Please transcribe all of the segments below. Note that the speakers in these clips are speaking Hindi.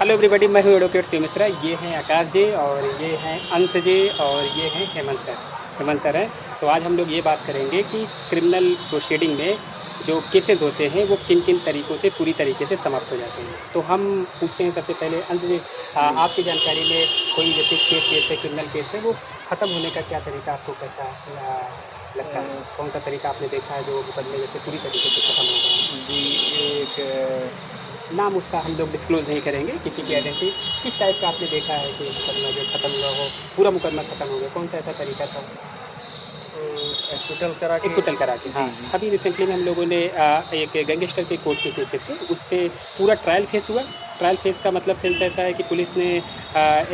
हेलो एवरीबॉडी, मैं हूँ एडवोकेट शिव मिश्रा। ये हैं आकाश जी और ये हैं अंश जी और ये हैं हेमंत सर हैं। तो आज हम लोग ये बात करेंगे कि क्रिमिनल प्रोसीडिंग में जो केसेस होते हैं वो किन किन तरीक़ों से पूरी तरीके से समाप्त हो जाते हैं। तो हम पूछते हैं सबसे पहले अंश जी, आपकी जानकारी में कोई जैसे केस है, क्रिमिनल केस है, वो ख़त्म होने का क्या तरीका आपको कैसा लगता है? कौन सा तरीका आपने देखा है जो मुकदमे जैसे पूरी तरीके से ख़त्म हो गए? जी, एक नाम उसका हम लोग डिस्क्लोज़ नहीं करेंगे, किसी की आइडेंटिटी। किस टाइप का आपने देखा है कि मुकदमा जो ख़त्म हुआ हो, पूरा मुकदमा ख़त्म हो गया, कौन-सा ऐसा तरीका था? एक्विटल करा के। एक्विटल करा के, हाँ। जी, जी। अभी रिसेंटली में हम लोगों ने एक गैंगस्टर के कोर्ट के केसेस थे, उसपे पूरा ट्रायल फेस हुआ। ट्रायल फेस का मतलब सेंस ऐसा है कि पुलिस ने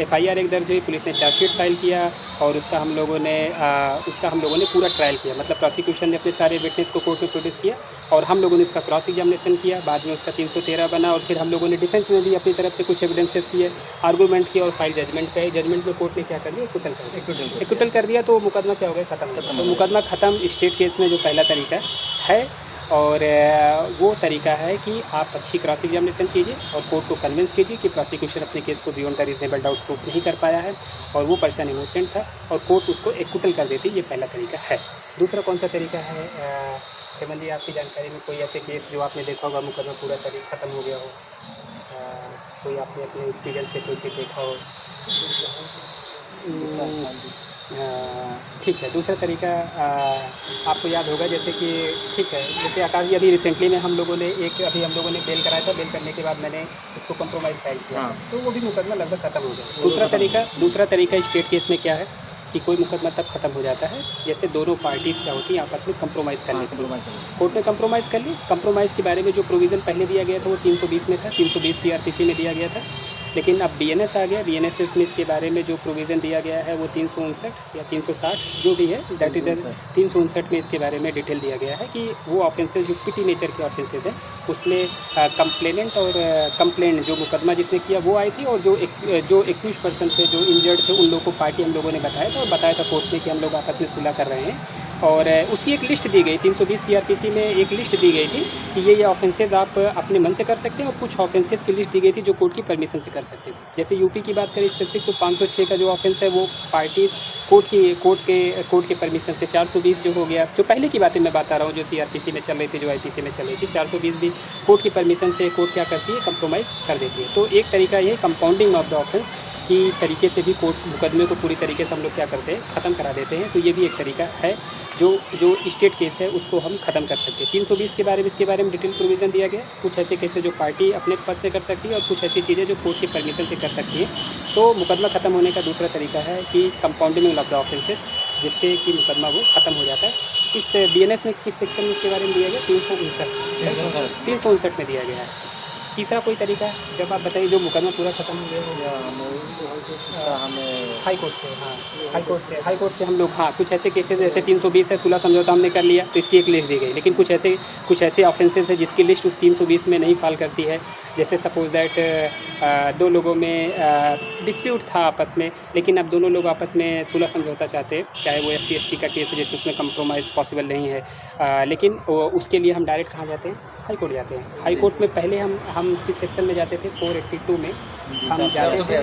एफआईआर एक दर्ज हुई, पुलिस ने चार्जशीट फाइल किया और उसका हम लोगों ने पूरा ट्रायल किया। मतलब प्रोसिक्यूशन ने अपने सारे विटनेस को कोर्ट में प्रोड्यूस किया और हम लोगों ने उसका क्रॉस एग्जामिनेशन किया। बाद में उसका 313 बना और फिर हम लोगों ने डिफेंस में भी अपनी तरफ से कुछ एविडेंसेस किए, आर्गूमेंट किया और फाइल जजमेंट पे आई। जजमेंट में कोर्ट ने क्या कर दिया? एक्विटल कर दिया। तो मुकदमा क्या हो गया? खत्म हो गया। तो मुकदमा खत्म स्टेट केस में जो पहला तरीका है और वो तरीका है कि आप अच्छी क्रॉस एग्जामिनेशन कीजिए और कोर्ट को कन्विंस कीजिए कि प्रोसिक्यूशन अपने केस को beyond the reasonable doubt proof नहीं कर पाया है और वो पर्सन इनोसेंट था और कोर्ट उसको एक्विटल कर देती। ये पहला तरीका है। दूसरा कौन सा तरीका है? हेमंत जी, आपकी जानकारी में कोई ऐसे केस जो आपने देखा होगा मुकदमा पूरा तरीका ख़त्म हो गया हो? कोई आपने अपने एक्सपीरियंस से कोई चीज़ देखा हो? ठीक है। दूसरा तरीका आपको याद होगा जैसे कि ठीक है, जैसे आकाश जी अभी रिसेंटली में हम लोगों ने बेल कराया था। बेल करने के बाद मैंने उसको कंप्रोमाइज़ फाइल किया था, तो वो भी मुकदमा लगभग ख़त्म हो गया। दूसरा तरीका स्टेट केस में क्या है कि कोई मुकदमा तब ख़त्म हो जाता है जैसे दोनों पार्टीज़ क्या होती हैं आपस में कंप्रोमाइज़ कर लेती हैं। कोर्ट ने कंप्रोमाइज़ कर ली। कंप्रोमाइज़ के बारे में जो प्रोविज़न पहले दिया गया था वो 320 में था, 320 सीआरपीसी में दिया गया था। लेकिन अब बीएनएस आ गया। बीएनएस में इसके बारे में जो प्रोविज़न दिया गया है वो 359 या 360 जो भी है, दैट इज़ 359 में इसके बारे में डिटेल दिया गया है कि वो ऑफेंसेस जो पिटी नेचर के ऑफेंसेस हैं उसमें कंप्लेनेंट और कंप्लेंट जो मुकदमा जिसने किया वो आई थी और जो 21 पर्सन थे जो इंजर्ड थे उन लोगों को पार्टी हम लोगों ने बताया था और बताया था कोर्ट में कि हम लोग आपस में सुलह कर रहे हैं। और उसकी एक लिस्ट दी गई, 320 सीआरपीसी में एक लिस्ट दी गई थी कि ये ऑफेंसेस आप अपने मन से कर सकते हैं और कुछ ऑफेंसेस की लिस्ट दी गई थी जो कोर्ट की परमिशन से कर सकते थे। जैसे यूपी की बात करें स्पेसिफिक तो 506 का जो ऑफेंस है वो पार्टी कोर्ट के परमिशन से, 420 जो हो गया, जो पहले की बातें मैं बता रहा हूँ जो सीआरपीसी में चल रही थी, जो आईपीसी में चल रही थी, 420 भी कोर्ट की परमिशन से कोर्ट क्या करती है? कंप्रोमाइज़ कर देती है। तो एक तरीका ये कंपाउंडिंग ऑफ द ऑफेंस की तरीके से भी कोर्ट मुकदमे को पूरी तरीके से हम लोग क्या करते हैं? ख़त्म करा देते हैं। तो ये भी एक तरीका है जो स्टेट केस है उसको हम ख़त्म कर सकते हैं। 320 के बारे में इसके बारे में डिटेल प्रोविज़न दिया गया है। कुछ ऐसे केसेस जो पार्टी अपने पद से कर सकती है और कुछ ऐसी चीज़ें जो कोर्ट की परमिशन से कर सकती है। तो मुकदमा ख़त्म होने का दूसरा तरीका है कि कंपाउंडिंग ऑफ द ऑफेंसेस, जिससे कि मुकदमा वो ख़त्म हो जाता है। इस बीएनएस में किस सेक्शन में इसके बारे में दिया गया? 359 में दिया गया है। तीसरा कोई तरीका है जब आप बताइए जो मुकदमा पूरा ख़त्म हो गया हो? हाई कोर्ट से हम लोग, हाँ, कुछ ऐसे केसेस जैसे 320 है, सुलह समझौता हमने कर लिया तो इसकी एक लिस्ट दी गई। लेकिन कुछ ऐसे ऑफेंसेस हैं जिसकी लिस्ट उस 320 में नहीं फ़ॉल करती है। जैसे सपोज़ दैट दो लोगों में डिस्प्यूट था आपस में, लेकिन अब दोनों लोग आपस में सुलह समझौता चाहते हैं, चाहे वो SC ST का केस है जैसे उसमें कंप्रोमाइज़ पॉसिबल नहीं है। लेकिन उसके लिए हम डायरेक्ट कहाँ जाते हैं? हाई कोर्ट जाते हैं। हाई कोर्ट में पहले हम किस सेक्शन में जाते थे? 482 में हम जाते थे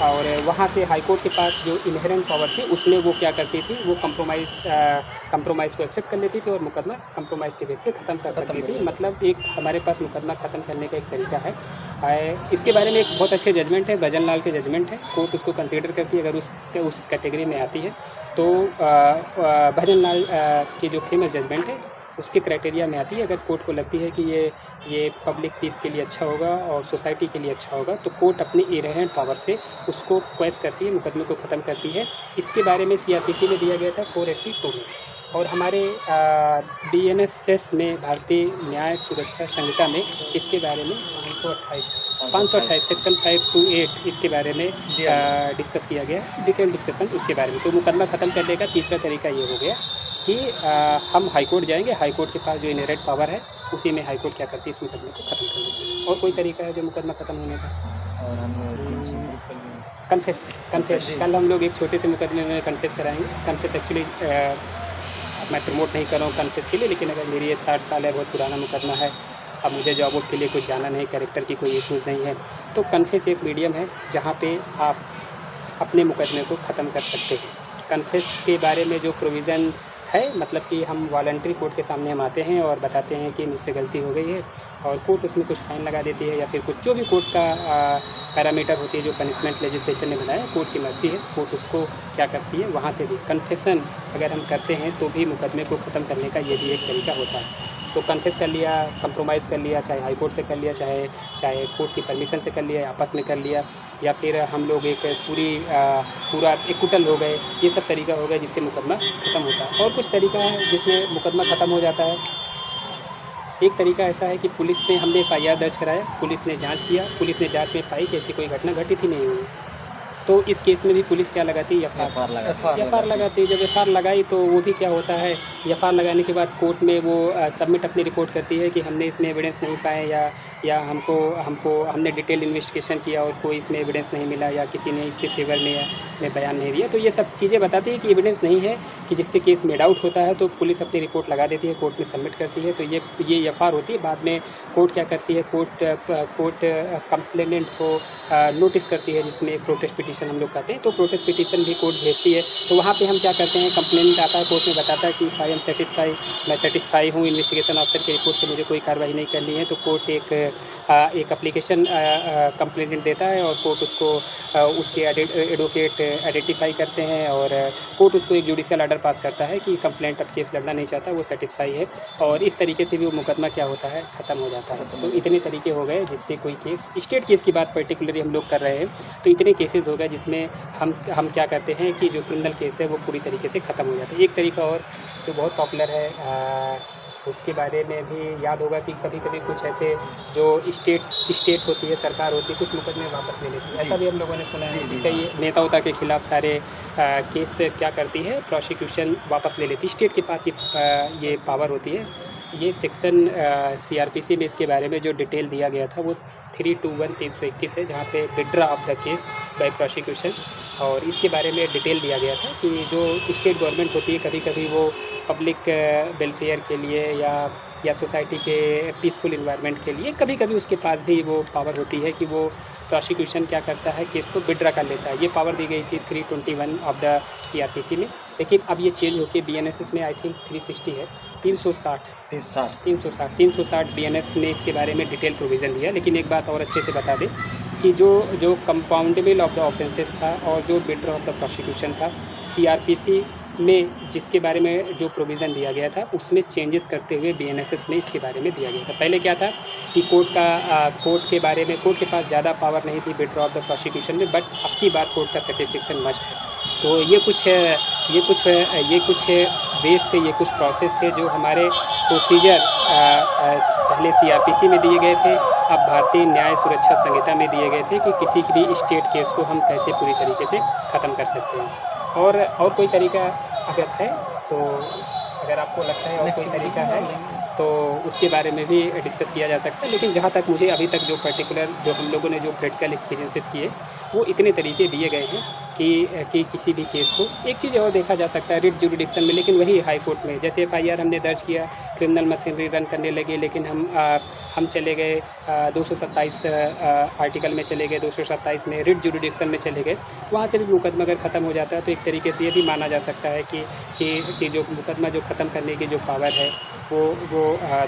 और वहाँ से हाई कोर्ट के पास जो इनहेरेंट पावर थी उसमें वो क्या करती थी? वो कंप्रोमाइज़ को एक्सेप्ट कर लेती थी और मुकदमा कंप्रोमाइज़ के बेस से ख़त्म कर सकती थी। मतलब एक हमारे पास मुकदमा ख़त्म करने का एक तरीका है। इसके बारे में एक बहुत अच्छे जजमेंट है, भजन लाल के जजमेंट है। कोर्ट उसको कंसीडर करती है अगर उस कैटेगरी में आती है तो भजन लाल की जो फेमस जजमेंट है उसके क्राइटेरिया में आती है। अगर कोर्ट को लगती है कि ये पब्लिक पीस के लिए अच्छा होगा और सोसाइटी के लिए अच्छा होगा तो कोर्ट अपनी इनहेरेंट पावर से उसको क्वेश करती है, मुकदमे को ख़त्म करती है। इसके बारे में सीआरपीसी में दिया गया था 482 में और हमारे BNSS में भारतीय न्याय सुरक्षा संहिता में इसके बारे में 528 सेक्शन 5 to 8 इसके बारे में डिस्कस किया गया, डिटेल डिस्कशन उसके बारे में। तो मुकदमा ख़त्म करने का तीसरा तरीका ये हो गया कि हम हाई कोर्ट जाएंगे। हाई कोर्ट के पास जो इनहेरेंट पावर है उसी में हाई कोर्ट क्या करती है? इस मुकदमे को ख़त्म कर देती है। और कोई तरीका है जो मुकदमा ख़त्म होने का? और हम कन्फेस कल हम लोग एक छोटे से मुकदमे में कन्फेस कराएंगे। कन्फेस एक्चुअली मैं प्रमोट नहीं कर रहा हूँ कन्फेस के लिए, लेकिन अगर मेरी एज 60 साल है, बहुत पुराना मुकदमा है अब मुझे जॉब वॉब के लिए कुछ जाना नहीं, कैरेक्टर की कोई इश्यूज़ नहीं है, तो कन्फेस एक मीडियम है जहाँ पे आप अपने मुकदमे को ख़त्म कर सकते हैं। कन्फेस के बारे में जो प्रोविज़न है, मतलब कि हम वॉलंटरी कोर्ट के सामने हम आते हैं और बताते हैं कि मुझसे गलती हो गई है, और कोर्ट उसमें कुछ फ़ाइन लगा देती है या फिर कुछ जो भी कोर्ट का पैरामीटर होती है, जो पनिशमेंट लेजिस्लेशन ने बनाया, कोर्ट की मर्ज़ी है, कोर्ट उसको क्या करती है, वहाँ से भी कन्फेशन अगर हम करते हैं तो भी मुकदमे को ख़त्म करने का ये भी एक तरीका होता है। तो कन्फेस कर लिया, कंप्रोमाइज़ कर लिया, चाहे हाई कोर्ट से कर लिया, चाहे कोर्ट की परमिशन से कर लिया, आपस में कर लिया, या फिर हम लोग एक पूरा एक्विटल हो गए, ये सब तरीका हो गया जिससे मुकदमा ख़त्म होता है। और कुछ तरीका है जिसमें मुकदमा ख़त्म हो जाता है। एक तरीका ऐसा है कि हमने एफआईआर दर्ज कराया, पुलिस ने जाँच किया, पुलिस ने जाँच में पाई कि ऐसी कोई घटना घटित ही नहीं हुई। तो इस केस में भी पुलिस क्या लगाती है, एफआईआर एफआईआर लगाती है। जब एफआईआर लगाई तो वो भी क्या होता है, एफआईआर लगाने के बाद कोर्ट में वो सबमिट अपनी रिपोर्ट करती है कि हमने इसमें एविडेंस नहीं पाए, या हमने डिटेल इन्वेस्टिगेशन किया और कोई इसमें एविडेंस नहीं मिला, या किसी ने इससे फेवर में बयान नहीं दिया। तो ये सब चीज़ें बताती है कि एविडेंस नहीं है, कि जिससे केस मेड आउट होता है, तो पुलिस अपनी रिपोर्ट लगा देती है, कोर्ट में सबमिट करती है। तो ये एफआईआर होती है। बाद में कोर्ट क्या करती है, कोर्ट कंप्लेनेंट को नोटिस करती है, जिसमें एक प्रोटेस्ट पिटीशन हम लोग कहते हैं, तो प्रोटेस्ट पिटीशन भी कोर्ट भेजती है। तो वहाँ पे हम क्या करते हैं, कंप्लेनेंट आता है, कोर्ट में बताता है कि आई एम सेटिस्फाई, मैं सेटिस्फाई हूँ, इन्वेस्टिगेशन ऑफिसर की रिपोर्ट से मुझे कोई कार्रवाई नहीं करनी है। तो कोर्ट एक एप्लीकेशन कंप्लेनेंट देता है, और कोर्ट उसको उसके एडवोकेट आइडेंटिफाई करते हैं, और कोर्ट उसको एक जुडिशियल ऑर्डर पास करता है कि कंप्लेंट अब केस लड़ना नहीं चाहता, वो सेटिस्फाई है, और इस तरीके से भी वो मुकदमा क्या होता है, ख़त्म हो जाता है। तो इतने तरीके हो गए जिससे कोई केस, स्टेट केस की बात पर्टिकुलरली हम लोग कर रहे हैं, तो इतने केसेस हो गए जिसमें हम क्या करते हैं कि जो क्रिमिनल केस है वो पूरी तरीके से ख़त्म हो जाता है। एक तरीका और जो बहुत पॉपुलर है, उसके बारे में भी याद होगा कि कभी-कभी कुछ ऐसे जो स्टेट होती है, सरकार होती है, कुछ मुकदमे वापस ले लेती है। ऐसा भी हम लोगों ने सुना है कि कई नेता के खिलाफ सारे केस क्या करती है, प्रोसिक्यूशन वापस ले लेती है। स्टेट के पास ये पावर होती है। ये सेक्शन सीआरपीसी में इसके बारे में जो डिटेल दिया गया था वो 321 है, जहाँ पे withdraw of the case by prosecution, और इसके बारे में डिटेल दिया गया था कि जो स्टेट गवर्नमेंट होती है, कभी-कभी वो पब्लिक वेलफेयर के लिए या सोसाइटी के पीसफुल एनवायरनमेंट के लिए कभी-कभी उसके पास भी वो पावर होती है कि वो प्रोसिक्यूशन क्या करता है, केस को विड्रा कर लेता है। ये पावर दी गई थी 321 ऑफ द सीआरपीसी में, लेकिन अब ये चेंज होकर बीएनएसएस में आई थिंक 360 है, 360 बीएनएस ने इसके बारे में डिटेल प्रोविज़न दिया। लेकिन एक बात और अच्छे से बता दें कि जो कंपाउंडेबल ऑफ द ऑफेंसेस था और जो विड्रॉ ऑफ द प्रोसिक्यूशन था, सीआरपीसी में जिसके बारे में जो प्रोविज़न दिया गया था, उसमें चेंजेस करते हुए बीएनएसएस में इसके बारे में दिया गया था। पहले क्या था कि कोर्ट के बारे में कोर्ट के पास ज़्यादा पावर नहीं थी विड्रॉ ऑफ द प्रोसिक्यूशन में, बट अब की बार कोर्ट का सैटिस्फैक्शन मस्ट है। तो ये कुछ वेज थे, ये कुछ प्रोसेस थे जो हमारे प्रोसीजर पहले सीआरपीसी में दिए गए थे, अब भारतीय न्याय सुरक्षा संहिता में दिए गए थे कि किसी भी स्टेट केस को हम कैसे पूरी तरीके से ख़त्म कर सकते हैं। और कोई तरीका अगर है तो, अगर आपको लगता है और कोई तरीका है तो उसके बारे में भी डिस्कस किया जा सकता है। लेकिन जहाँ तक मुझे अभी तक जो पर्टिकुलर जो हम लोगों ने जो प्रैक्टिकल एक्सपीरियंसेस किए, वो इतने तरीके दिए गए हैं कि किसी भी केस को एक चीज़ और देखा जा सकता है रिट जुरिडिक्शन में, लेकिन वही हाई कोर्ट में। जैसे एफआईआर हमने दर्ज किया, क्रिमिनल मशीनरी रन करने लगे, लेकिन हम चले गए 227 आर्टिकल में चले गए, 227 में रिट जुरिडिक्शन में चले गए, वहाँ से भी मुकदमा अगर ख़त्म हो जाता है तो एक तरीके से ये भी माना जा सकता है कि जो मुकदमा जो ख़त्म करने की जो पावर है वो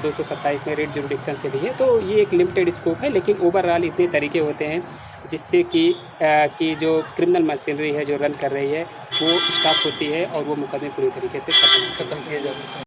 227 में रिट जुरिडिक्शन से भी है। तो ये एक लिमिटेड स्कोप है, लेकिन ओवरऑल इतने तरीके होते हैं जिससे कि जो क्रिमिनल मशीनरी है जो रन कर रही है वो स्टॉप होती है और वो मुकदमे पूरी तरीके से ख़त्म किए जा सकते हैं।